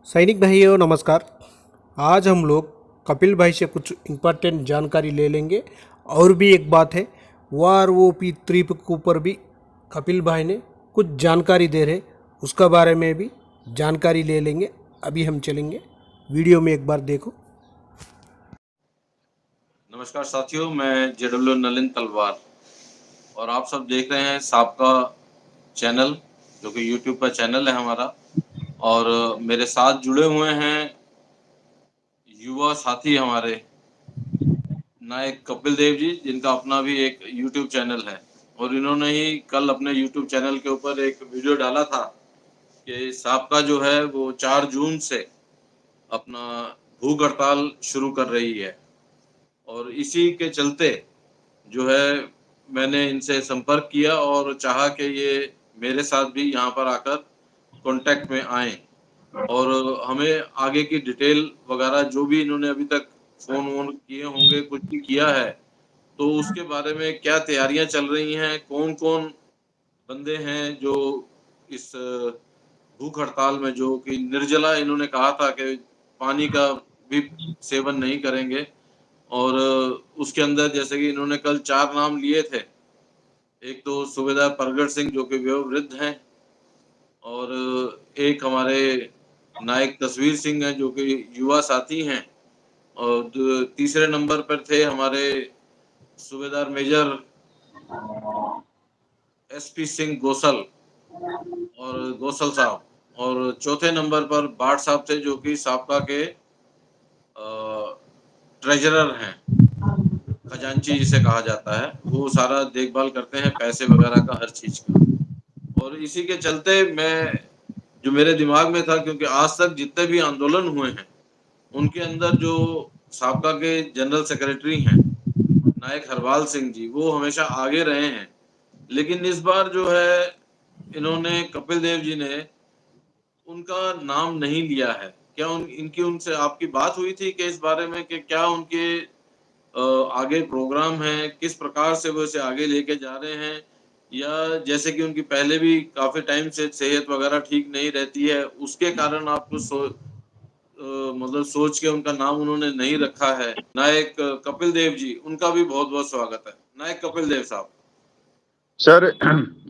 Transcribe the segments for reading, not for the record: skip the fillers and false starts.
सैनिक भाइयों नमस्कार। आज हम लोग कपिल भाई से कुछ इम्पोर्टेंट जानकारी ले लेंगे। और भी एक बात है, वार ट्रिप के ऊपर भी कपिल भाई ने कुछ जानकारी दे रहे, उसका बारे में भी जानकारी ले लेंगे। अभी हम चलेंगे, वीडियो में एक बार देखो। नमस्कार साथियों, मैं जेडब्ल्यू नलिन तलवार और आप सब देख रहे हैं सबका चैनल, जो कि यूट्यूब का चैनल है हमारा। और मेरे साथ जुड़े हुए हैं युवा साथी हमारे नायक कपिल देव जी, जिनका अपना भी एक यूट्यूब चैनल है। और इन्होंने ही कल अपने यूट्यूब चैनल के ऊपर एक वीडियो डाला था कि सबका जो है वो 4 जून से अपना भूख हड़ताल शुरू कर रही है। और इसी के चलते जो है मैंने इनसे संपर्क किया और चाहा कि ये मेरे साथ भी यहाँ पर आकर कांटेक्ट में आए और हमें आगे की डिटेल वगैरह जो भी इन्होंने अभी तक फोन वोन किए होंगे, कुछ भी किया है, तो उसके बारे में क्या तैयारियां चल रही हैं, कौन कौन बंदे हैं जो इस भूख हड़ताल में, जो कि निर्जला इन्होंने कहा था कि पानी का भी सेवन नहीं करेंगे। और उसके अंदर जैसे कि इन्होंने कल 4 नाम लिए थे। एक तो सूबेदार परगट सिंह जो कि वयोवृद्ध हैं, और एक हमारे नायक तस्वीर सिंह हैं जो कि युवा साथी हैं, और तीसरे नंबर पर थे हमारे सूबेदार मेजर एसपी सिंह गोसल और गोसल साहब, और चौथे नंबर पर बाठ साहब थे जो कि साबका के ट्रेजरर हैं, खजांची जिसे कहा जाता है। वो सारा देखभाल करते हैं पैसे वगैरह का, हर चीज का। और इसी के चलते मैं, जो मेरे दिमाग में था, क्योंकि आज तक जितने भी आंदोलन हुए हैं उनके अंदर जो साबका के जनरल सेक्रेटरी हैं नायक हरवाल सिंह जी, वो हमेशा आगे रहे हैं। लेकिन इस बार जो है इन्होंने, कपिल देव जी ने उनका नाम नहीं लिया है। क्या इनकी उनसे आपकी बात हुई थी कि इस बारे में कि क्या उनके आगे प्रोग्राम है, किस प्रकार से वो इसे आगे लेके जा रहे हैं, या जैसे कि उनकी पहले भी काफी टाइम से सेहत वगैरह ठीक नहीं रहती है, उसके कारण आपको मतलब सोच के उनका नाम उन्होंने नहीं रखा है। नायक कपिल देव जी, उनका भी बहुत बहुत स्वागत है। नायक कपिल देव साहब। सर,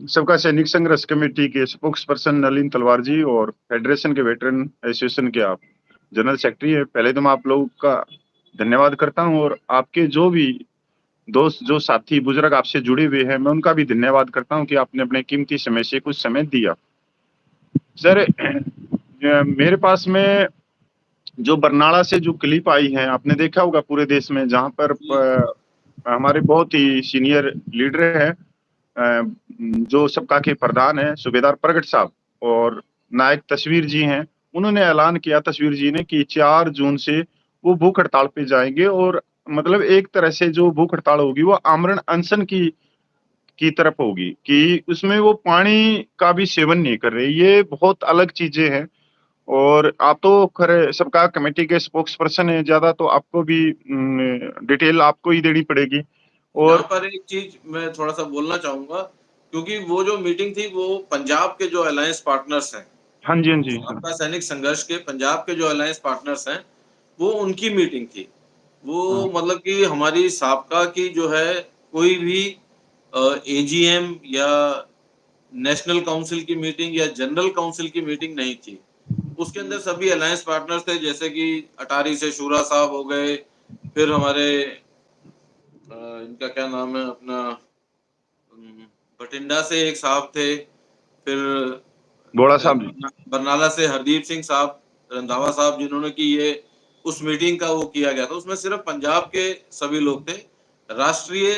सबका सैनिक संघर्ष कमेटी के स्पोक्स पर्सन नलिन तलवार जी और फेडरेशन के वेटरन एसोसिएशन के आप जनरल सेक्रेटरी है। पहले तो मैं आप लोगों का धन्यवाद करता हूं, और आपके जो भी दोस्त, जो साथी बुजुर्ग आपसे जुड़े हुए हैं, मैं उनका भी धन्यवाद करता हूं कि आपने अपने कीमती समय से कुछ समय दिया। सर, मेरे पास में जो बरनाला से जो क्लिप आई है, आपने देखा होगा पूरे देश में, जहां पर हमारे बहुत ही सीनियर लीडर हैं, जो सबका के प्रधान है सूबेदार प्रगट साहब और नायक तस्वीर जी हैं। उन्होंने ऐलान किया, तस्वीर जी ने, कि 4 जून से वो भूख हड़ताल पे जाएंगे। और मतलब एक तरह से जो भूख हड़ताल होगी वो आमरण अनशन की तरफ होगी, कि उसमें वो पानी का भी सेवन नहीं कर रहे। ये बहुत अलग चीजें हैं। और आप तो खरे सबका कमेटी के स्पोक्स पर्सन है, ज्यादा तो आपको भी डिटेल आपको ही देनी पड़ेगी। यहाँ और पर एक चीज मैं थोड़ा सा बोलना चाहूंगा, क्योंकि वो जो मीटिंग थी वो पंजाब के जो अलायंस पार्टनर्स हैं, हाँ जी, हाँ जी, हाँ। आपका सैनिक संघर्ष के पंजाब के जो अलायंस पार्टनर्स हैं, वो उनकी मीटिंग थी। वो हाँ, मतलब कि हमारी साबका की जो है कोई भी एजीएम या नेशनल काउंसिल की मीटिंग या जनरल काउंसिल की मीटिंग नहीं थी। उसके अंदर सभी अलायंस पार्टनर्स थे, जैसे कि अटारी से शूरा साहब हो गए, फिर हमारे इनका क्या नाम है अपना, बठिंडा से एक साहब थे, फिर बोड़ा साहब जी। बरनाला से हरदीप सिंह साहब, रंधावा साहब, जिन्होंने कि ये उस मीटिंग का वो किया गया था। उसमें सिर्फ पंजाब के सभी लोग थे, राष्ट्रीय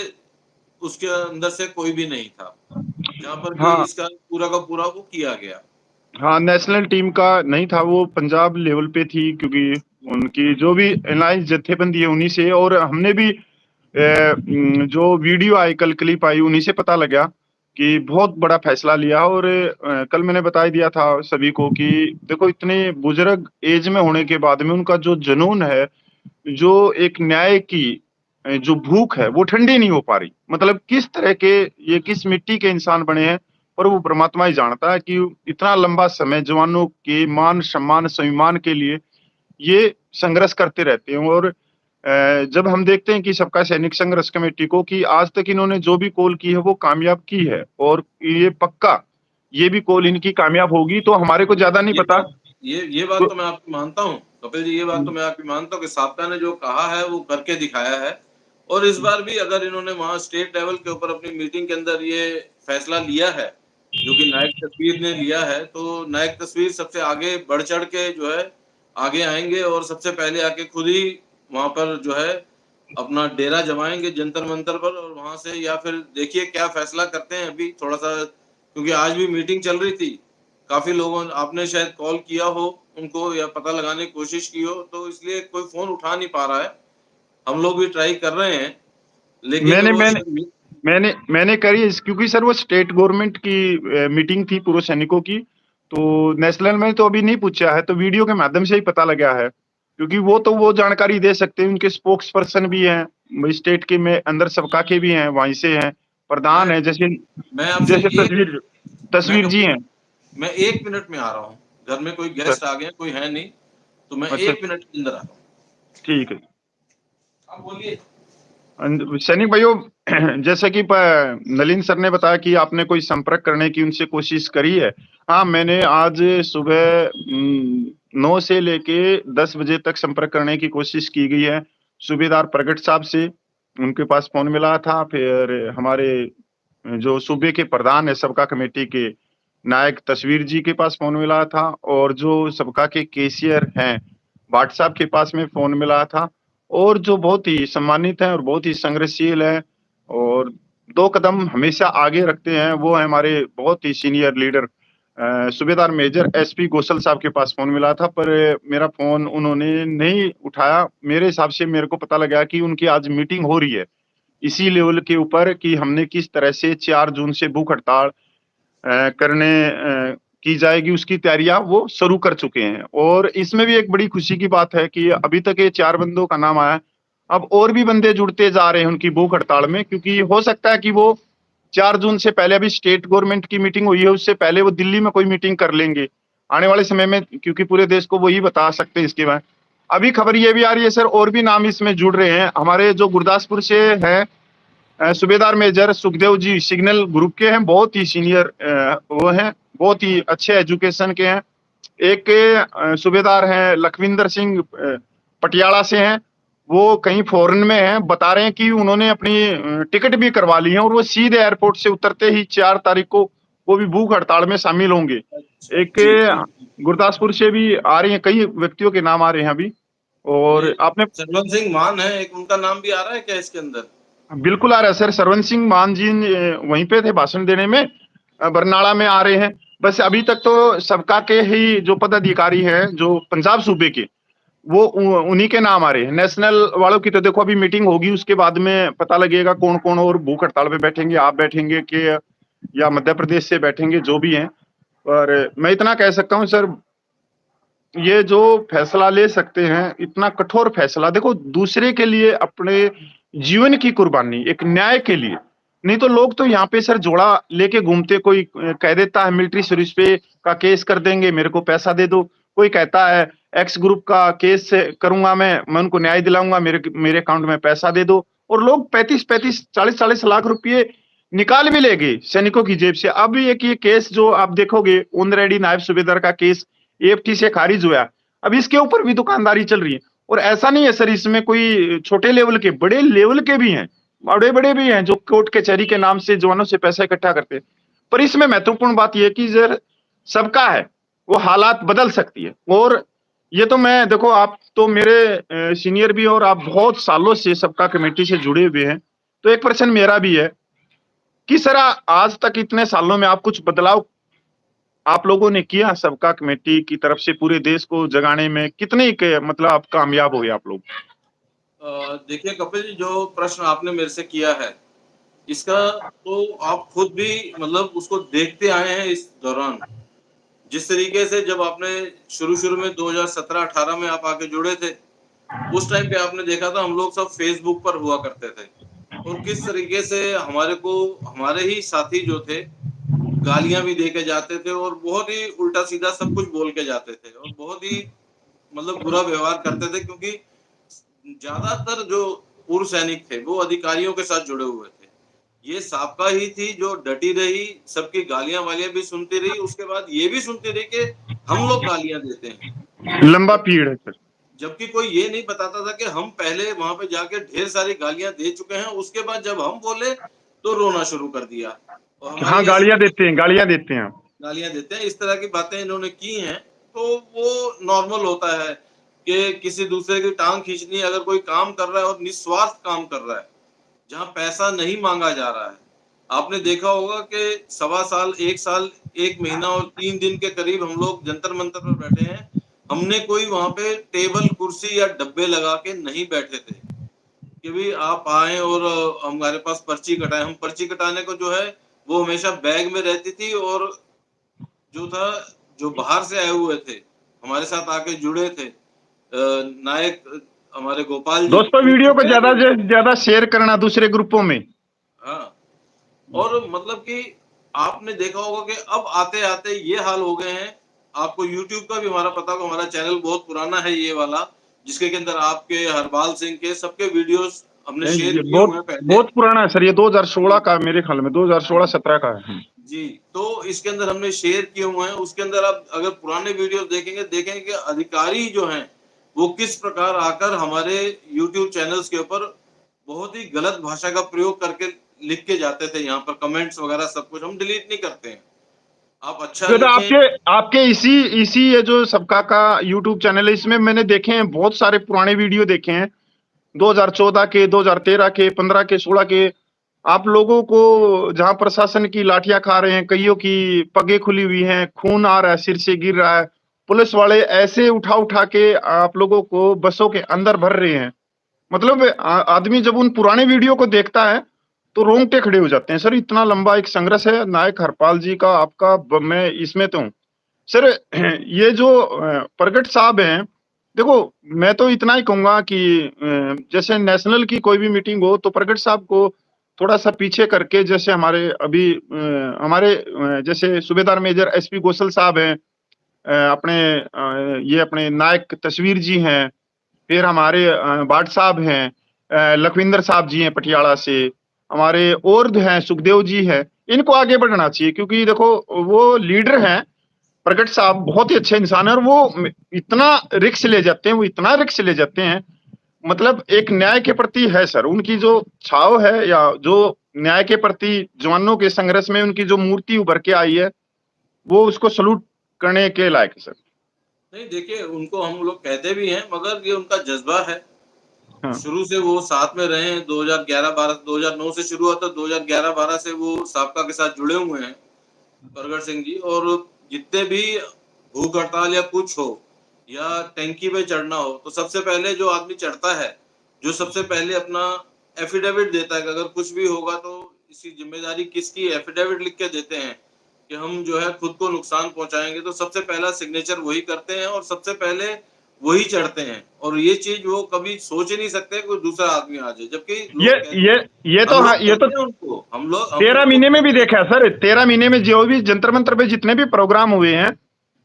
उसके अंदर से कोई भी नहीं था, जहां पर कि हाँ, इसका पूरा का पूरा वो किया गया। हाँ, नेशनल टीम का नहीं था, वो पंजाब लेवल पे थी, क्योंकि उनकी जो भी अलायंस जत्थेबंदी है उन्हीं से। और हमने भी जो वीडियो आई, कल क्लिप आई, उन्हीं से पता लगा कि बहुत बड़ा फैसला लिया। और कल मैंने बता दिया था सभी को कि देखो, इतने बुजुर्ग एज में होने के बाद में उनका जो जुनून है, जो एक न्याय की जो भूख है, वो ठंडी नहीं हो पा रही। मतलब किस तरह के, ये किस मिट्टी के इंसान बने हैं, और वो परमात्मा ही जानता है कि इतना लंबा समय जवानों के मान सम्मान स्वाभिमान के लिए ये संघर्ष करते रहते हैं। और जब हम देखते हैं कि सबका सैनिक संघर्ष कमेटी को कि आज तक इन्होंने जो भी कॉल की है वो कामयाब की है, और ये पक्का ये भी कॉल इनकी कामयाब होगी, तो हमारे को ज्यादा नहीं पता। ये बात तो मैं आपकी मानता हूँ कपिल जी, ये बात तो मैं आपकी मानता हूँ कि साबका ने जो कहा है वो करके दिखाया है। और इस बार भी अगर इन्होंने वहां स्टेट लेवल के ऊपर अपनी मीटिंग के अंदर ये फैसला लिया है जो कि नायक तस्वीर ने लिया है, तो नायक तस्वीर सबसे आगे बढ़ चढ़ के जो है आगे आएंगे और सबसे पहले आके खुद ही वहां पर जो है अपना डेरा जमाएंगे जंतर मंतर पर। और वहां से या फिर देखिए क्या फैसला करते हैं। अभी थोड़ा सा, क्योंकि आज भी मीटिंग चल रही थी, काफी लोगों आपने शायद कॉल किया हो उनको या पता लगाने की कोशिश की हो, तो इसलिए कोई फोन उठा नहीं पा रहा है। हम लोग भी ट्राई कर रहे हैं, लेकिन मैंने करी क्योंकि सर वो स्टेट गवर्नमेंट की मीटिंग थी पूर्व सैनिकों की, तो नेशनल में तो अभी नहीं पूछा है, तो वीडियो के माध्यम से ही पता लगा है, क्योंकि वो जानकारी दे सकते हैं। उनके स्पोक्स पर्सन भी हैं स्टेट के, में अंदर सबका के भी हैं, वहीं से हैं, प्रधान है, जैसे तस्वीर जी हैं। मैं 1 मिनट में आ रहा हूँ, घर में कोई गेस्ट आ गए, कोई है नहीं, तो मैं 1 मिनट के अंदर आ रहा हूँ। ठीक है, आप बोलिए। सैनिक भाइयों, जैसे कि नलिन सर ने बताया कि आपने कोई संपर्क करने की उनसे कोशिश करी है। हाँ, मैंने आज सुबह 9 से लेके 10 बजे तक संपर्क करने की कोशिश की गई है। सूबेदार प्रगट साहब से उनके पास फोन मिला था, फिर हमारे जो सूबे के प्रधान है सबका कमेटी के नायक तस्वीर जी के पास फोन मिला था, और जो सबका के केशियर हैं भाट साहब के पास में फोन मिला था, और जो बहुत ही सम्मानित है और बहुत ही संघर्षशील है और 2 कदम हमेशा आगे रखते हैं, वो है हमारे बहुत ही सीनियर लीडर सूबेदार मेजर एसपी गोसल साहब के पास फोन मिला था, पर मेरा फोन उन्होंने नहीं उठाया। मेरे हिसाब से मेरे को पता लगा कि उनकी आज मीटिंग हो रही है इसी लेवल के ऊपर कि हमने किस तरह से 4 जून से भूख हड़ताल करने की जाएगी, उसकी तैयारियां वो शुरू कर चुके हैं। और इसमें भी एक बड़ी खुशी की बात है कि अभी तक ये 4 बंदों का नाम आया, अब और भी बंदे जुड़ते जा रहे हैं उनकी भूख हड़ताल में, क्योंकि हो सकता है कि वो 4 जून से पहले, अभी स्टेट गवर्नमेंट की मीटिंग हुई है, उससे पहले वो दिल्ली में कोई मीटिंग कर लेंगे आने वाले समय में, क्योंकि पूरे देश को वही बता सकते हैं इसके बारे। अभी खबर ये भी आ रही है सर, और भी नाम इसमें जुड़ रहे हैं। हमारे जो गुरदासपुर से है सूबेदार major Sukhdev ji signal group के हैं, बहुत ही सीनियर वो हैं, बहुत ही अच्छे एजुकेशन के हैं। एक सूबेदार हैं लखविंदर सिंह पटियाला से हैं, वो कहीं फॉरेन में हैं, बता रहे हैं कि उन्होंने अपनी टिकट भी करवा ली है और वो सीधे एयरपोर्ट से उतरते ही 4 तारीख को वो भी भूख हड़ताल में शामिल होंगे। एक गुरदासपुर से भी आ रही हैं, कई व्यक्तियों के नाम आ रहे हैं अभी। और आपने सरवन सिंह मान है एक, उनका नाम भी आ रहा है क्या इसके अंदर? बिल्कुल आ रहा है सर, सरवन सिंह मान जी वहीं पे थे भाषण देने में, बरनाला में आ रहे हैं। बस अभी तक तो सबका के ही जो पदाधिकारी हैं जो पंजाब सूबे के, वो उन्हीं के नाम आ रहे हैं। नेशनल वालों की तो देखो अभी मीटिंग होगी, उसके बाद में पता लगेगा कौन कौन और भूख हड़ताल पे बैठेंगे, आप बैठेंगे कि या मध्य प्रदेश से बैठेंगे, जो भी हैं। पर मैं इतना कह सकता हूँ सर, ये जो फैसला ले सकते हैं, इतना कठोर फैसला, देखो दूसरे के लिए अपने जीवन की कुर्बानी, एक न्याय के लिए। नहीं तो लोग तो यहाँ पे सर जोड़ा लेके घूमते, कोई कह देता है मिलिट्री सर्विस पे का केस कर देंगे, मेरे को पैसा दे दो। कोई कहता है एक्स ग्रुप का केस करूंगा, मैं उनको न्याय दिलाऊंगा, मेरे अकाउंट में पैसा दे दो। और लोग 35-35, 40-40 लाख रुपये निकाल भी ले गए सैनिकों की जेब से। अब एक ये केस जो आप देखोगे ऑन रेडी नायब सूबेदार का केस AFT से खारिज हुआ, अब इसके ऊपर भी दुकानदारी चल रही है। और ऐसा नहीं है सर, इसमें कोई छोटे लेवल के, बड़े लेवल के भी हैं, बड़े भी हैं जो कोर्ट कचहरी के नाम से जवानों से पैसा इकट्ठा करते हैं। पर इसमें महत्वपूर्ण बात यह कि सर सबका है, वो हालात बदल सकती है। और ये तो मैं देखो, आप तो मेरे सीनियर भी, और आप बहुत सालों से सबका कमेटी से जुड़े हुए हैं, तो एक प्रश्न मेरा भी है कि सर आज तक इतने सालों में आप कुछ बदलाव आप लोगों ने किया सबका कमेटी की तरफ से पूरे देश को जगाने में, कितने के मतलब आप कामयाब हो गए आप लोग? देखिए कपिल जी, जो प्रश्न आपने मेरे से किया है इसका तो आप खुद भी मतलब उसको देखते आए हैं इस दौरान। जिस तरीके से जब आपने शुरू में 2017-18 में आप आके जुड़े थे, उस टाइम पे आपने देखा था हम लोग सब फेसबुक पर हुआ करते थे, और किस तरीके से हमारे ही साथी जो थे गालियां भी दे के जाते थे और बहुत ही उल्टा सीधा सब कुछ बोल के जाते थे और बहुत ही मतलब बुरा व्यवहार करते थे, क्योंकि ज्यादातर जो पूर्व सैनिक थे वो अधिकारियों के साथ जुड़े हुए थे। ये साबका ही थी जो डटी रही, सबकी गालियां वालियां भी सुनती रही, उसके बाद ये भी सुनती रही कि हम लोग गालियां देते हैं। लंबा पीरियड है सर। जबकि कोई ये नहीं बताता था कि हम पहले वहां पे जाके ढेर सारी गालियां दे चुके हैं, उसके बाद जब हम बोले तो रोना शुरू कर दिया और हमारी हाँ, ऐसी गालियां देते हैं, गालियां देते हैं। गालियां देते हैं। इस तरह की बातें इन्होंने की हैं, तो वो नॉर्मल होता है कि किसी दूसरे की टांग खींचनी है। अगर कोई काम कर रहा है और निस्वार्थ काम कर रहा है, जहां पैसा नहीं मांगा जा रहा है, आपने देखा होगा कि 1.25 साल, 1 साल, 1 महीना और 3 दिन के करीब हम लोग जंतर मंतर पर बैठे हैं। हमने कोई वहां पे टेबल कुर्सी या डब्बे लगा के नहीं बैठे थे कि भाई आप आए और हमारे पास पर्ची कटाए। हम पर्ची कटाने को जो है वो हमेशा बैग में रहती थी, और जो था, जो बाहर से आए हुए थे, हमारे साथ आके जुड़े थे, नायक हमारे गोपाल जी, दोस्तों, उनके वीडियो को बैग ज्यादा में। से ज्यादा शेयर करना दूसरे ग्रुपों में। हाँ, और मतलब कि आपने देखा होगा कि अब आते आते ये हाल हो गए हैं। आपको YouTube का भी हमारा पता होगा, हमारा चैनल बहुत पुराना है ये वाला, जिसके के अंदर आपके, हरपाल सिंह के, सबके वीडियोस हमने शेयर ये किए बहुत हुए हैं पहले। बहुत पुराना है सर, ये 2016 जी का मेरे ख्याल में, 2016-17 का है। जी, तो इसके अंदर हमने शेयर किए हुए हैं। उसके अंदर आप अगर पुराने वीडियो देखेंगे कि अधिकारी जो हैं वो किस प्रकार आकर हमारे YouTube चैनल्स के ऊपर बहुत ही गलत भाषा का प्रयोग करके लिख के जाते थे। यहाँ पर कमेंट्स वगैरह सब कुछ हम डिलीट नहीं करते हैं, आप अच्छा ये तो लिखें। आपके आपके इसी इसी ये जो सबका का यूट्यूब चैनल है, इसमें मैंने देखे हैं, बहुत सारे पुराने वीडियो देखे हैं, 2014 के, 2013 के, 15 के, 16 के। आप लोगों को जहां प्रशासन की लाठियां खा रहे हैं, कईयों की पगें खुली हुई हैं, खून आ रहा है, सिर से गिर रहा है, पुलिस वाले ऐसे उठा उठा के आप लोगों को बसों के अंदर भर रहे हैं। मतलब आदमी जब उन पुराने वीडियो को देखता है तो रोंगटे खड़े हो जाते हैं। सर, इतना लंबा एक संघर्ष है नायक हरपाल जी का, आपका, मैं इसमें तो हूँ सर। ये जो प्रगट साहब हैं, देखो, मैं तो इतना ही कहूंगा कि जैसे नेशनल की कोई भी मीटिंग हो तो प्रगट साहब को थोड़ा सा पीछे करके, जैसे हमारे अभी हमारे जैसे सूबेदार मेजर एसपी गोसल साहब हैं, अपने ये अपने नायक तस्वीर जी हैं, फिर हमारे भाट साहब हैं, लखविंदर साहब जी हैं पटियाला से, हमारे और हैं सुखदेव जी हैं। इनको आगे बढ़ना चाहिए, क्योंकि देखो वो लीडर हैं। प्रगट साहब बहुत ही अच्छे इंसान है, और वो इतना रिक्स ले जाते हैं, वो इतना रिक्स ले जाते हैं, मतलब एक न्याय के प्रति है सर। उनकी जो छाव है, या जो न्याय के प्रति जवानों के संघर्ष में उनकी जो मूर्ति उभर के आई है, वो उसको सलूट करने के लायक है सर। नहीं, देखिए, उनको हम लोग कहते भी हैं, मगर ये उनका जज्बा है। हाँ। शुरू से वो साथ में रहे हैं। 2011-12, 2009 से शुरू हुआ था, 2011-12 से वो साबका के साथ जुड़े हुए हैं प्रगट सिंह जी। और जितने भी भूख हड़ताल या कुछ हो या टैंकी पे चढ़ना हो, तो सबसे पहले जो आदमी चढ़ता है, जो सबसे पहले अपना एफिडेविट देता है कि अगर कुछ भी होगा तो इसकी जिम्मेदारी किसकी है, एफिडेविट लिख के देते हैं कि हम जो है खुद को नुकसान पहुंचाएंगे, तो सबसे पहला सिग्नेचर वही करते हैं और सबसे पहले वही चढ़ते हैं। और ये चीज वो कभी सोच ही नहीं सकते कोई दूसरा आदमी आ जाए, जबकि ये ये ये तो, हम हाँ, लोग ये तो कहते हैं उनको, हम 13 उनको महीने में भी कहते हैं। देखा है सर। 13 महीने में जो भी जंतर मंतर पे जितने भी प्रोग्राम हुए हैं,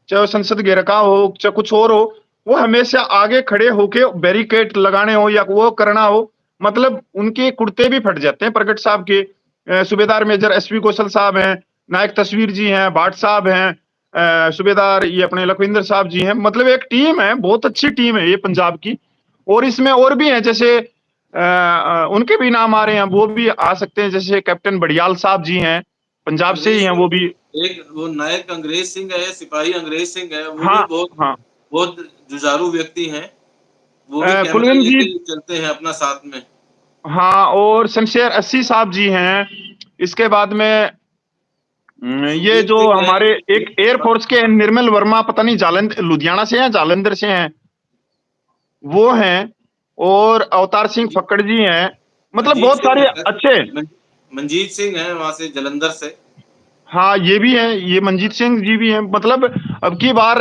चाहे वो संसद घेरका हो, चाहे कुछ और हो, वो हमेशा आगे खड़े होके बैरिकेड लगाने हो या वो करना हो, मतलब उनके कुर्ते भी फट जाते हैं। प्रगट साहब के सूबेदार मेजर एसपी कौशल साहब हैं, नायक तस्वीर जी हैं, भाट साहब हैं, सूबेदार ये अपने लखविंदर साहब जी हैं। मतलब एक टीम है, बहुत अच्छी टीम है ये पंजाब की। और इसमें और भी हैं, जैसे उनके भी नाम आ रहे हैं, वो भी आ सकते हैं, जैसे कैप्टन बड़ियाल साहब जी हैं, पंजाब से ही अंग्रेज हैं सिंह, वो भी। एक वो नायक अंग्रेज सिंह है, सिपाही अंग्रेज सिंह है, वो भी हाँ, बहुत हाँ। बहुत जुझारू व्यक्ति हैं। वो भी कैमरा कुलवंत जी, लेके चलते हैं अपना साथ में। हाँ, और शमशेर अस्सी साहब जी हैं। इसके बाद में ये सुखदेव जो सिंह है। हमारे एक एयरफोर्स के निर्मल वर्मा, पता नहीं जालंधर, लुधियाना से हैं, जालंधर से हैं, वो हैं। और अवतार सिंह फक्कड़ जी हैं। मतलब मंजीत बहुत सिंह सारे है, अच्छे। मंजीत सिंह है वहां से जलंधर से। हाँ, ये भी है, ये मंजीत सिंह जी भी हैं। मतलब अब की बार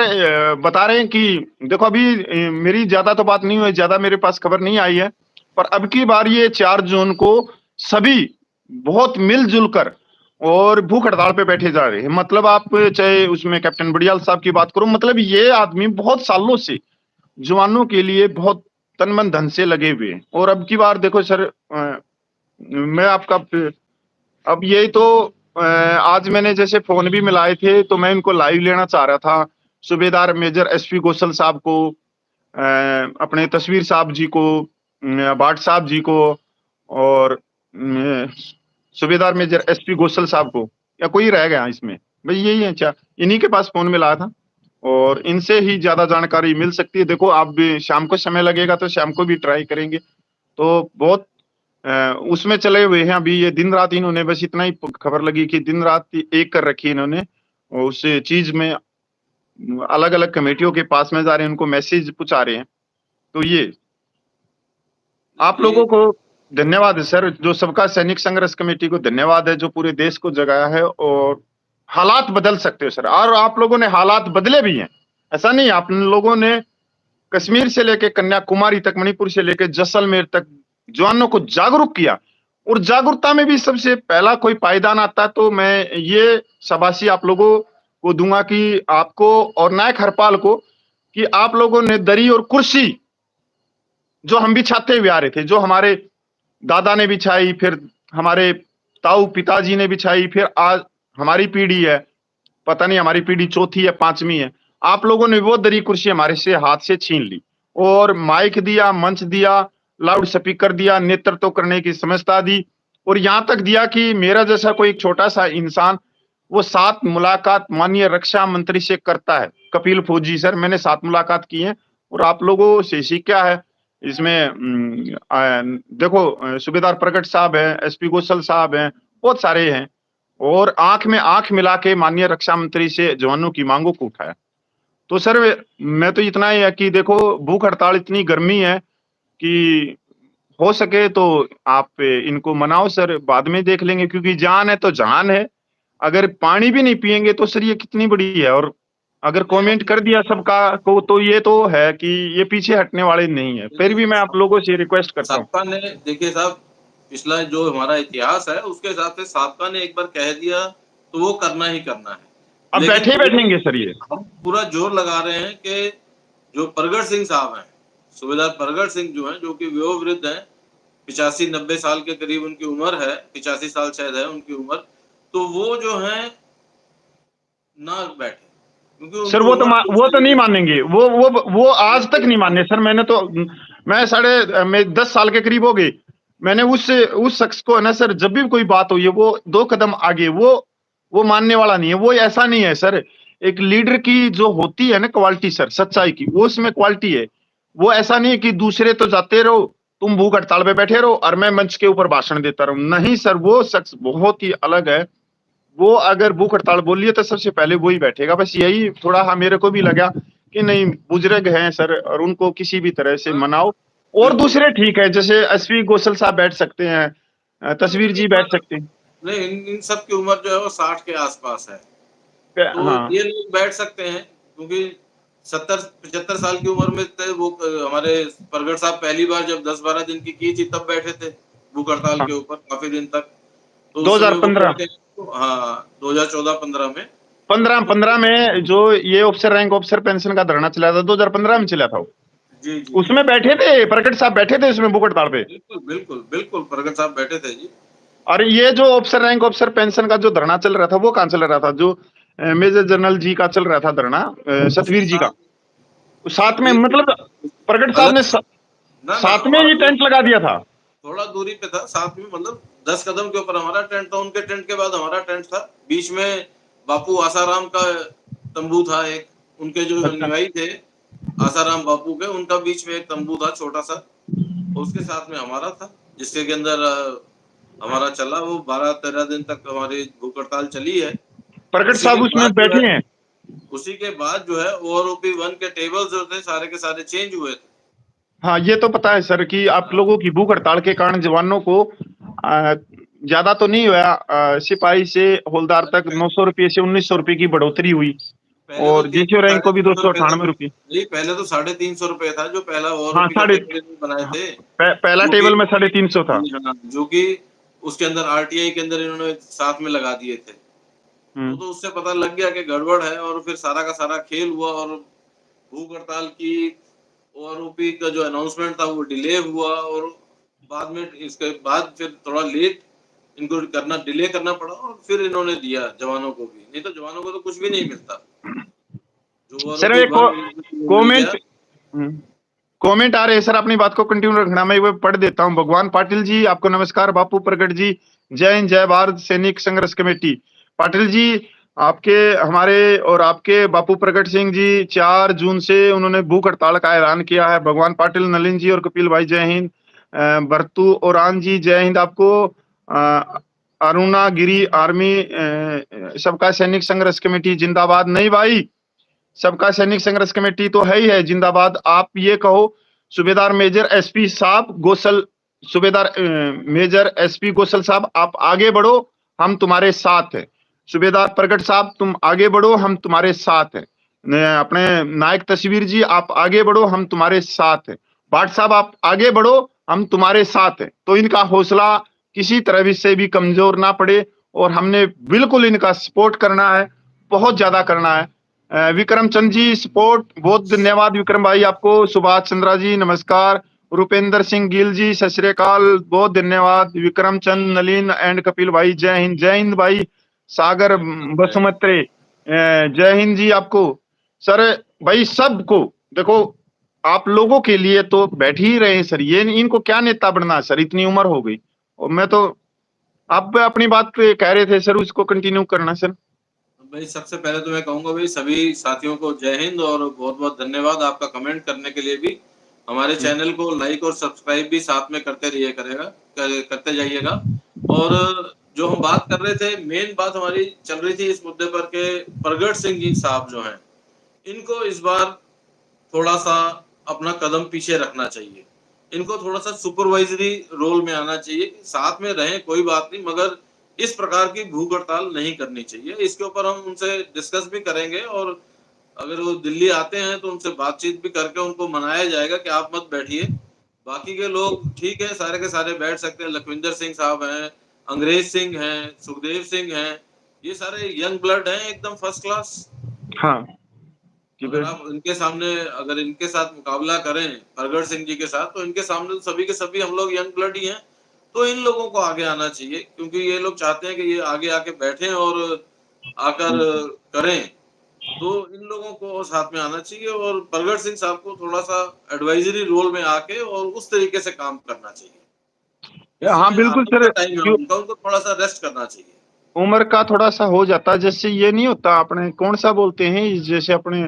बता रहे हैं कि देखो, अभी मेरी ज्यादा तो बात नहीं हुई, ज्यादा मेरे पास खबर नहीं आई है, पर अब की बार ये 4 जून को सभी बहुत मिलजुल कर और भूख हड़ताल पे बैठे जा रहे हैं। मतलब आप चाहे उसमें कैप्टन बड़ियाल साहब की बात करो, मतलब ये आदमी बहुत सालों से जवानों के लिए बहुत तन मन धन से लगे हुए हैं। और अब की बार देखो सर, मैं आपका अब यही तो आज मैंने जैसे फोन भी मिलाए थे तो मैं इनको लाइव लेना चाह रहा था, सूबेदार मेजर एसपी गोसल साहब को, अपने तस्वीर साहब जी को, भाट साहब जी को, और सूबेदार मेजर एसपी गोसल साहब को, या कोई रह गया इसमें? भाई यही है, अच्छा इन्हीं के पास फोन मिलाया था और इनसे ही ज्यादा जानकारी मिल सकती है। देखो आप भी शाम को समय लगेगा तो शाम को भी ट्राई करेंगे। तो बहुत उसमें चले हुए हैं अभी ये, दिन रात इन्होंने बस इतना ही खबर लगी कि दिन रात एक कर रखी है इन्होंने, और उस चीज में अलग अलग कमेटियों के पास में जा रहे हैं, उनको मैसेज पहुंचा रहे हैं। तो ये आप लोगों को धन्यवाद है सर, जो सबका सैनिक संघर्ष कमेटी को धन्यवाद है जो पूरे देश को जगाया है। और हालात बदल सकते हो सर, और आप लोगों ने हालात बदले भी हैं। ऐसा नहीं, आप लोगों ने कश्मीर से लेके कन्याकुमारी तक, मणिपुर से लेके जैसलमेर तक जवानों को जागरूक किया। और जागरूकता में भी सबसे पहला कोई पायदान आता तो मैं ये शाबाशी आप लोगों को दूंगा कि आपको और नायक हरपाल को, कि आप लोगों ने दरी और कुर्सी जो हम बिछाते हुए आ रहे थे, जो हमारे दादा ने बिछाई, फिर हमारे ताऊ पिताजी ने बिछाई, फिर आज हमारी पीढ़ी है, पता नहीं हमारी पीढ़ी चौथी या पांचवी है, आप लोगों ने वो दरी कुर्सी हमारे से हाथ से छीन ली। और माइक दिया, मंच दिया, लाउड स्पीकर दिया, नेतृत्व करने की समझता दी, और यहां तक दिया कि मेरा जैसा कोई एक छोटा सा इंसान वो 7 मुलाकात माननीय रक्षा मंत्री से करता है। कपिल फौजी सर, मैंने 7 मुलाकात की है। और आप लोगों से सीखा है इसमें। देखो सूबेदार प्रगट साहब है, एसपी गोसल साहब हैं, बहुत सारे हैं, और आंख में आंख मिला के माननीय रक्षा मंत्री से जवानों की मांगों को उठाया। तो सर मैं तो इतना ही है कि देखो भूख हड़ताल, इतनी गर्मी है कि हो सके तो आप इनको मनाओ सर, बाद में देख लेंगे, क्योंकि जान है तो जहान है। अगर पानी भी नहीं पिएंगे तो सर ये कितनी बड़ी है। और अगर कमेंट कर दिया सबका को तो ये तो है कि ये पीछे हटने वाले नहीं है। फिर भी मैं आप लोगों से रिक्वेस्ट करता हूँ। साबका ने, देखिए साहब, पिछला जो हमारा इतिहास है उसके हिसाब से साबका ने एक बार कह दिया तो वो करना ही करना है। अब बैठे बैठेंगे सर, ये हम पूरा जोर लगा रहे हैं कि जो परगट सिंह साहब हैं, सूबेदार परगट सिंह जो हैं, जो कि वयोवृद्ध हैं, 85-90 साल के करीब उनकी उम्र है, 85 साल शायद है उनकी उम्र, तो वो जो है ना बैठे, क्योंकि सर वो तो नहीं मानेंगे, वो आज तक नहीं माने सर। मैं 10 साल के करीब हो गए, मैंने उस शख्स को है ना सर, जब भी कोई बात हुई है वो 2 कदम आगे, वो मानने वाला नहीं है। वो ऐसा नहीं है सर, एक लीडर की जो होती है ना क्वालिटी सर, सच्चाई की, वो उसमें क्वालिटी है। वो ऐसा नहीं है कि दूसरे तो जाते रहो, तुम भूख हड़ताल पे बैठे रहो और मैं मंच के ऊपर भाषण देता रहूं। नहीं सर, वो शख्स बहुत ही अलग है। वो अगर भूख हड़ताल बोलिए तो सबसे पहले वो ही बैठेगा। बस यही थोड़ा मेरे को भी लगा कि नहीं, बुजुर्ग हैं सर और उनको किसी भी तरह से मनाओ। और दूसरे ठीक है, जैसे एसपी गोसल साहब बैठ सकते हैं, तस्वीर जी बैठ सकते हैं। नहीं, इन सब की उम्र जो है वो 60 के आसपास है, तो हाँ। ये लोग बैठ सकते हैं, क्योंकि 70-75 साल की उम्र में थे वो। हमारे परगट साहब पहली बार जब 10-12 दिन की थी तब बैठे थे भूख हड़ताल के ऊपर काफी दिन तक। तो 2015, हाँ 2014-15 में 15 में जो ये ऑफिसर रैंक ऑफिसर पेंशन का धरना चला था, 2015 में चला था वो। जी जी, उसमें बैठे थे प्रगट साहब, बैठे थे उसमें भूख हड़ताल पे। बिल्कुल बिल्कुल बिल्कुल प्रगट साहब बैठे थे जी। और ये जो ऑफिसर रैंक ऑफिसर पेंशन का जो धरना चल रहा था, वो कहाँ चल रहा था? जो मेजर जनरल जी का चल रहा था धरना, सतवीर जी का, साथ में, मतलब प्रगट साहब ने साथ में ही टेंट लगा दिया था। थोड़ा दूरी पे था, साथ में मतलब 10 कदम के ऊपर हमारा टेंट था, उनके टेंट के बाद हमारा टेंट था, बीच में बापू आसाराम का तंबू था एक, उनके जो अनुयायी थे आसाराम बापू के, उनका बीच में एक तंबू था छोटा सा, उसके साथ में हमारा था, जिसके अंदर हमारा चला वो 12-13 दिन तक हमारी भूख हड़ताल चली है। प्रगट साहब उसमें बैठे हैं। उसी के बाद जो है OROP 1 के टेबल्स जो थे सारे के सारे चेंज हुए थे। हाँ, ये तो पता है सर कि आप लोगों की भूख हड़ताल के कारण जवानों को ज्यादा तो नहीं हुआ, सिपाही से हवलदार तक 900 रुपये से 1900 रुपये की बढ़ोतरी हुई, और जीसीओ रैंक को भी 298 रुपये। पहले तो 350 रुपये था जो पहला हाँ, बनाए थे, पहला टेबल में 350 था, जो कि उसके अंदर आरटीआई के अंदर इन्होंने साथ में लगा दिए थे। तो उससे पता लग गया कि गड़बड़ है, और फिर सारा का सारा खेल हुआ और भूख हड़ताल की ओआरओपी का जो अनाउंसमेंट था वो डिले हुआ, और बाद में इसके बाद फिर थोड़ा लेट इनको डिले करना पड़ा, और फिर इन्होंने दिया जवानों को भी, नहीं तो जवानों को तो कुछ भी नहीं मिलता। जो सर ओआरओपी एक मिल गया। कमेंट आ रहे हैं सर, अपनी बात को कंटिन्यू रखना, मैं वो पढ़ देता हूँ। भगवान पाटिल जी आपको नमस्कार। बापू प्रगट जी जय हिंद जय भारत सैनिक संघर्ष कमेटी। पाटिल जी आपके हमारे और आपके बापू प्रगट सिंह जी 4 जून से उन्होंने भूख हड़ताल का ऐलान किया है। भगवान पाटिल, नलिन जी और कपिल भाई जय हिंद। बरतू ओरान जी जय हिंद आपको। अरुणा गिरी आर्मी सबका सैनिक संघर्ष कमेटी जिंदाबाद। नहीं भाई, सबका सैनिक संघर्ष कमेटी तो है ही है जिंदाबाद। आप ये कहो सूबेदार मेजर एसपी साहब गोसल, सूबेदार मेजर एसपी गोसल साहब आप आगे बढ़ो, हम तुम्हारे साथ हैं। सूबेदार प्रगट साहब तुम आगे बढ़ो, हम तुम्हारे साथ हैं। अपने नायक तस्वीर जी आप आगे बढ़ो, हम तुम्हारे साथ हैं। भाट साहब आप आगे बढ़ो, हम तुम्हारे साथ हैं। तो इनका हौसला किसी तरह से भी कमजोर ना पड़े, और हमने बिल्कुल इनका सपोर्ट करना है, बहुत ज्यादा करना है। विक्रम चंद जी सपोर्ट, बहुत धन्यवाद विक्रम भाई आपको। सुभाष चंद्रा जी नमस्कार। रूपेंद्र सिंह गिल जी सत श्री अकाल, बहुत धन्यवाद। विक्रम चंद, नलिन एंड कपिल भाई जय हिंद भाई। सागर बसुमत्रे जय हिंद जी आपको। सर भाई सबको देखो, आप लोगों के लिए तो बैठ ही रहे हैं सर, ये इनको क्या नेता बनना है सर, इतनी उम्र हो गई। और मैं तो आप अपनी बात कह रहे थे सर, उसको कंटिन्यू करना सर। भाई सबसे पहले तो मैं कहूंगा भाई सभी साथियों को जय हिंद, और बहुत बहुत धन्यवाद आपका कमेंट करने के लिए भी। हमारे चैनल को लाइक और सब्सक्राइब भी साथ में करते जाइएगा। और जो हम बात कर रहे थे, मेन बात हमारी चल रही थी इस मुद्दे पर के प्रगट सिंह जी साहब जो हैं, इनको इस बार थोड़ा सा अपना कदम पीछे रखना चाहिए। इनको थोड़ा सा सुपरवाइजरी रोल में आना चाहिए, साथ में रहें कोई बात नहीं, मगर इस प्रकार की भूख हड़ताल नहीं करनी चाहिए। इसके ऊपर हम उनसे डिस्कस भी करेंगे, और अगर वो दिल्ली आते हैं तो उनसे बातचीत भी करके उनको मनाया जाएगा कि आप मत बैठिए। बाकी के लोग ठीक है, सारे के सारे बैठ सकते हैं। लखविंदर सिंह साहब हैं, अंग्रेज सिंह हैं, सुखदेव सिंह हैं, ये सारे यंग ब्लड हैं, एकदम फर्स्ट क्लास। हाँ, अगर आप अगर इनके साथ मुकाबला करें प्रगट सिंह जी के साथ, तो इनके सामने तो सभी के सभी हम लोग यंग ब्लड ही हैं। तो इन लोगों को आगे आना चाहिए, क्योंकि ये लोग चाहते हैं कि ये आगे आके बैठें और आकर करें। तो इन लोगों को साथ में आना चाहिए, और प्रगट सिंह साहब को थोड़ा सा एडवाइजरी रोल में आके और उस तरीके से काम करना चाहिए। इस हाँ समय बिल्कुल आराम सर, का टाइम है उनका, उनको थोड़ा सा रेस्ट करना चाहिए। उम्र का थोड़ा सा हो जाता है, जैसे ये नहीं होता अपने कौन सा बोलते हैं, जैसे अपने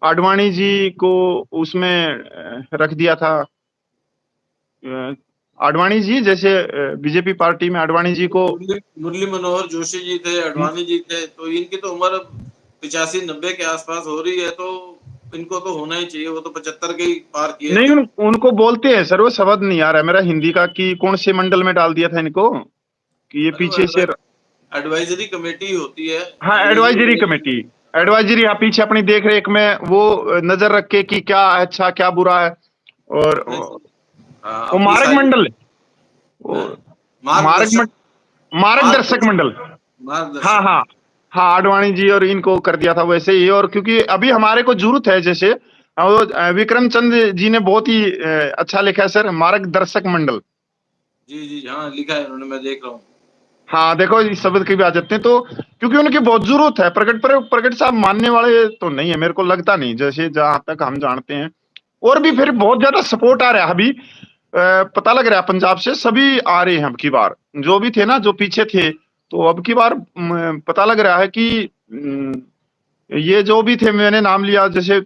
आडवाणी जी को उसमें रख दिया था। आडवाणी जी जैसे बीजेपी पार्टी में आडवाणी जी को मुरली मनोहर जोशी जी थे, अडवाणी जी थे, तो इनकी तो उम्र 85-90 के आसपास हो रही है, तो इनको तो होना ही चाहिए। वो तो 75 के ही पार किए नहीं, थे। उनको बोलते हैं सर, वो शब्द नहीं आ रहा है मेरा हिंदी का, कि कौन से मंडल में डाल दिया था इनको, कि ये अरे वो पीछे से। एडवाइजरी कमेटी होती है। हाँ एडवाइजरी कमेटी, एडवाइजरी हाँ, पीछे अपनी देख रेख में वो नजर रख के कि क्या अच्छा क्या बुरा है। और वो अपनी मार्ग सारी मंडल, वो मार्गदर्शक मंडल। हाँ हाँ हाँ, आडवाणी जी और इनको कर दिया था वैसे ही। और क्योंकि अभी हमारे को जरूरत है, जैसे विक्रम चंद जी ने बहुत ही अच्छा लिखा है सर, मार्गदर्शक मंडल। जी जी हाँ, लिखा है उन्होंने, मैं देख रहा हूँ। हाँ देखो इस शब्द की भी आ जाते हैं, तो क्योंकि उनकी बहुत जरूरत है। प्रगट साहब मानने वाले तो नहीं है, मेरे को लगता नहीं, जैसे जहां तक हम जानते हैं। और भी फिर बहुत ज्यादा सपोर्ट आ रहा है अभी, पता लग रहा है पंजाब से सभी आ रहे हैं अब की बार, जो भी थे ना जो पीछे थे, तो अब की बार पता लग रहा है कि ये जो भी थे, मैंने नाम लिया, जैसे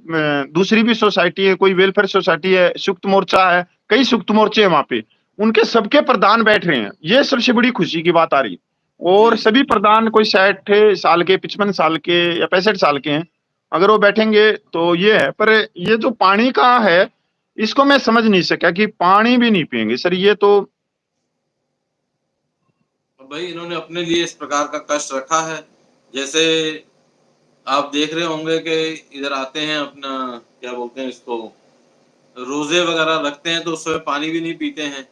दूसरी भी सोसाइटी है, कोई वेलफेयर सोसाइटी है, संयुक्त मोर्चा है, कई संयुक्त मोर्चे हैं वहां पे, उनके सबके प्रधान बैठ रहे हैं। ये सबसे बड़ी खुशी की बात आ रही। और सभी प्रधान कोई 60 साल के, 55 साल के या 65 साल के हैं, अगर वो बैठेंगे तो ये है। पर ये जो पानी का है, इसको मैं समझ नहीं सका कि पानी भी नहीं पियेंगे सर, ये तो भाई इन्होंने अपने लिए इस प्रकार का कष्ट रखा है। जैसे आप देख रहे होंगे कि इधर आते हैं, अपना क्या बोलते हैं इसको, रोजे वगैरह रखते हैं, तो उस समय पानी भी नहीं पीते हैं।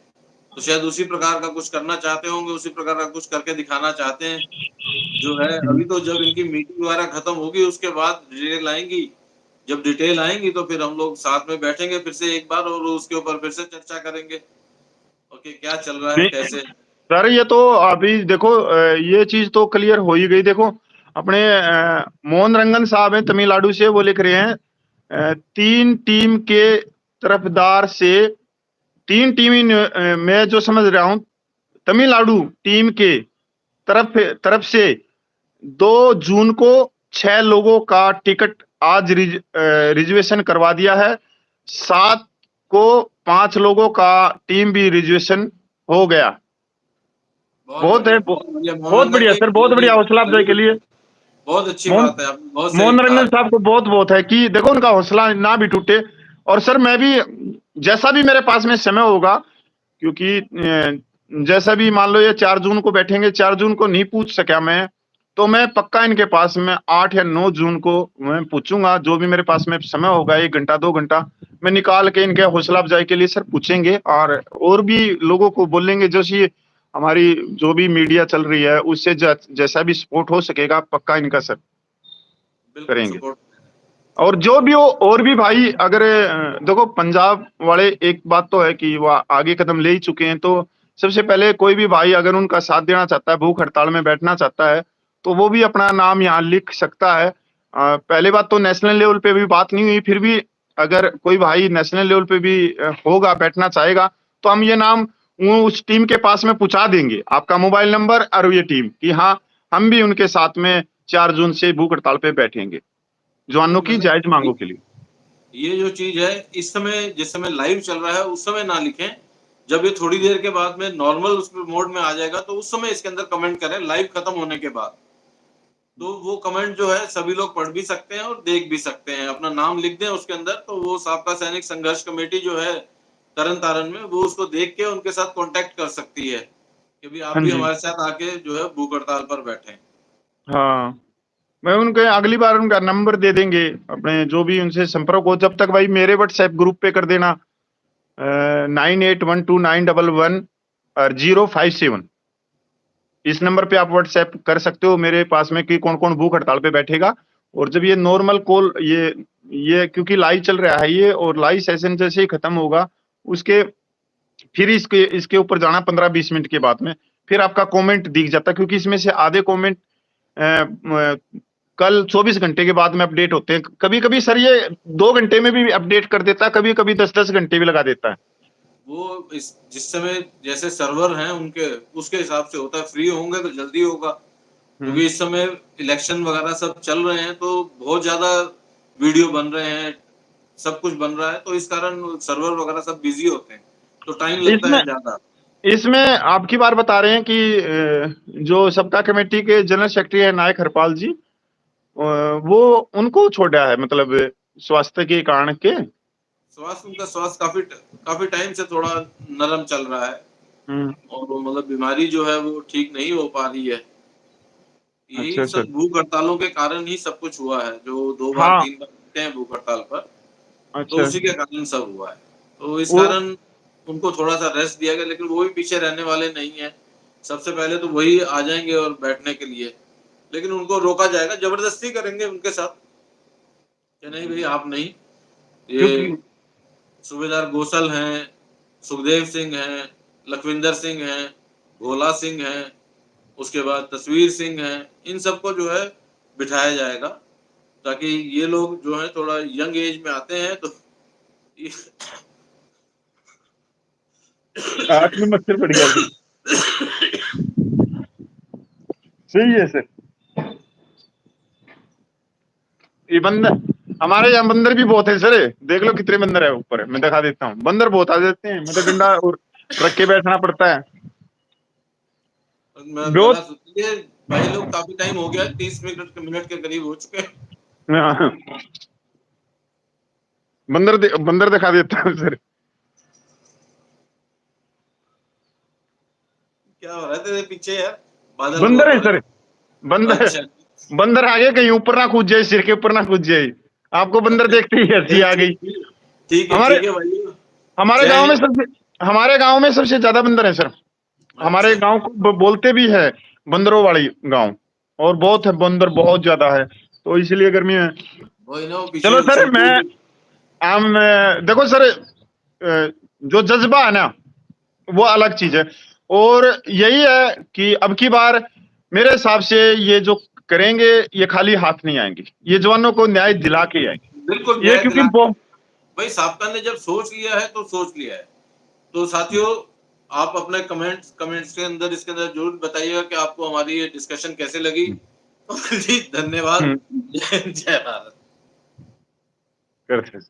तो शायद उसी प्रकार का कुछ करना चाहते होंगे, उसी प्रकार का कुछ करके दिखाना चाहते हैं जो है। अभी तो जब इनकी मीटिंग वगैरह खत्म होगी उसके बाद डिटेल आएंगी, जब डिटेल आएंगी तो फिर हम लोग साथ में बैठेंगे फिर से एक बार और उसके ऊपर फिर से चर्चा करेंगे, ओके क्या चल रहा है कैसे। सर ये तो अभी देखो ये चीज तो क्लियर हो ही गई। देखो अपने मोहन रंगन साहब हैं तमिलनाडु से, वो लिख रहे हैं 3 टीम के तरफदार से 3 टीम मैं जो समझ रहा हूं तमिलनाडु टीम के तरफ से 2 जून को 6 लोगों का टिकट आज रिजर्वेशन करवा दिया है। 7 को 5 लोगों का टीम भी रिजर्वेशन हो गया। बहुत है, बहुत बढ़िया सर, बहुत बढ़िया हौसला अफजाई के लिए बहुत अच्छी बात है। बहुत मोहन रंगन साहब को बहुत बहुत है कि देखो उनका हौसला ना भी टूटे। और सर मैं भी जैसा भी मेरे पास में समय होगा, क्योंकि जैसा भी मान लो ये 4 जून को बैठेंगे, 4 जून को नहीं पूछ सका मैं, तो मैं पक्का इनके पास में 8 या 9 जून को मैं पूछूंगा। जो भी मेरे पास में समय होगा 1 घंटा 2 घंटा मैं निकाल के इनके हौसला अफजाई के लिए सर पूछेंगे। और भी लोगों को बोलेंगे, जैसे हमारी जो भी मीडिया चल रही है उससे जैसा भी सपोर्ट हो सकेगा पक्का इनका सर करेंगे। और जो भी हो, और भी भाई अगर देखो पंजाब वाले एक बात तो है कि वो आगे कदम ले ही चुके हैं, तो सबसे पहले कोई भी भाई अगर उनका साथ देना चाहता है, भूख हड़ताल में बैठना चाहता है, तो वो भी अपना नाम यहाँ लिख सकता है। पहले बात तो नेशनल लेवल पे भी बात नहीं हुई, फिर भी अगर कोई भाई नेशनल लेवल पे भी होगा, बैठना चाहेगा, तो हम ये नाम उस टीम के पास में पहुंचा देंगे, आपका मोबाइल नंबर और ये टीम, कि हाँ हम भी उनके साथ में 4 जून से भूख हड़ताल पे बैठेंगे जवानों की जायज मांगों के लिए। ये जो चीज है इस समय, जिस समय लाइव चल रहा है उस समय ना लिखें, जब ये थोड़ी देर के बाद में नॉर्मल उस मोड में आ जाएगा तो उस समय इसके अंदर कमेंट करें, लाइव खत्म होने के बाद। तो वो कमेंट जो है सभी लोग पढ़ भी सकते हैं और देख भी सकते हैं, अपना नाम लिख दें उसके अंदर, तो वो साबका सैनिक संघर्ष कमेटी जो है तरन तारण में, वो उसको देख के उनके साथ कांटेक्ट कर सकती है कि भी आप भी हमारे साथ आके जो है भूख हड़ताल पर बैठे। हाँ मैं उनके अगली बार उनका नंबर दे देंगे, अपने जो भी उनसे संपर्क हो। जब तक भाई मेरे व्हाट्सएप ग्रुप पे कर देना 9812911057, इस नंबर पे आप व्हाट्सएप कर सकते हो मेरे पास में कि कौन कौन भूख हड़ताल पे बैठेगा। और जब ये नॉर्मल कॉल ये क्योंकि लाइव चल रहा है ये, और लाइव सेशन जैसे ही खत्म होगा उसके फिर इसके ऊपर जाना 15-20 मिनट के बाद में, फिर आपका कमेंट दिख जाता है, क्योंकि इसमें से आधे कमेंट कल 24 घंटे के बाद में अपडेट होते हैं। कभी कभी सर ये 2 घंटे में भी अपडेट कर देता है, कभी कभी 10-10 घंटे भी लगा देता है। वो जिस समय जैसे सर्वर हैं उनके उसके हिसाब से होता है, फ्री होंगे तो जल्दी होगा, क्योंकि इस समय इलेक्शन वगैरह सब चल रहे हैं तो बहुत ज्यादा वीडियो बन रहे हैं, सब कुछ बन रहा है, तो इस कारण सर्वर वगैरह सब बिजी होते हैं तो टाइम लगता है ज्यादा। इसमें आपकी बार बता रहे हैं कि जो सबका कमेटी के जनरल सेक्रेटरी है नायक हरपाल जी, वो उनको छोड़ा है, मतलब स्वास्थ्य के कारण के उनका स्वास्थ्य काफी टाइम से थोड़ा नरम चल रहा है और वो मतलब बीमारी जो है वो ठीक नहीं हो पा रही है। यही सब भूख हड़तालों के कारण ही सब कुछ हुआ है, जो 2 बार 3 बार बैठे हैं भूख हड़ताल पर, तो उसी के कारण सब हुआ है। तो इस कारण उनको थोड़ा सा रेस्ट दिया गया, लेकिन वो भी पीछे रहने वाले नहीं है। सबसे पहले तो वही आ जाएंगे और बैठने के लिए, लेकिन उनको रोका जाएगा, जबरदस्ती करेंगे उनके साथ कि नहीं भाई आप नहीं। ये सूबेदार गोसल हैं, सुखदेव सिंह हैं, लखविंदर सिंह हैं, भोला सिंह हैं, उसके बाद तस्वीर सिंह हैं, इन सबको जो है बिठाया जाएगा, ताकि ये लोग जो है थोड़ा यंग एज में आते हैं तो आँख में मच्छर पड़ गया। सही है सर। ये बंदर, हमारे यहाँ बंदर भी बहुत है सर, देख लो कितने बंदर है ऊपर, मैं दिखा देता हूँ। बंदर बहुत आ जाते हैं, मतलब डंडा और रख के बैठना पड़ता है। भाई लोग काफी टाइम हो गया, 30 मिनट के करीब हो चुके हैं। बंदर दिखा देता हूँ सर। क्या हो रहा है तेरे पीछे यार? बंदर है सर, बंदर। अच्छा। बंदर आगे कहीं ऊपर ना कूद जाए, सिर के ऊपर ना कूद जाए। आपको बंदर देखते ही हंसी आ गई। ठीक है भाई। हमारे गांव में सबसे हमारे गांव में सबसे ज्यादा बंदर है सर। हमारे अच्छा। गांव को बोलते भी है बंदरों वाली गांव, और बहुत है, बंदर बहुत ज्यादा है, तो इसलिए गर्मी में। वही ना, वो चलो पीछे सर, छोटू। मैं हम देखो सर, जो जज्बा है ना वो अलग चीज है, और यही है कि अब की बार मेरे हिसाब से ये जो करेंगे ये खाली हाथ नहीं आएंगे, ये जवानों को न्याय दिला के बिल्कुल आएंगे, ये न्याय क्योंकि दिला। वो भाई साहब ने जब सोच लिया है तो सोच लिया है। तो साथियों, आप अपने कमेंट्स के अंदर इसके अंदर जरूर बताइएगा कि आपको हमारी ये डिस्कशन कैसे लगी। जी धन्यवाद। जय भारत। करते हैं।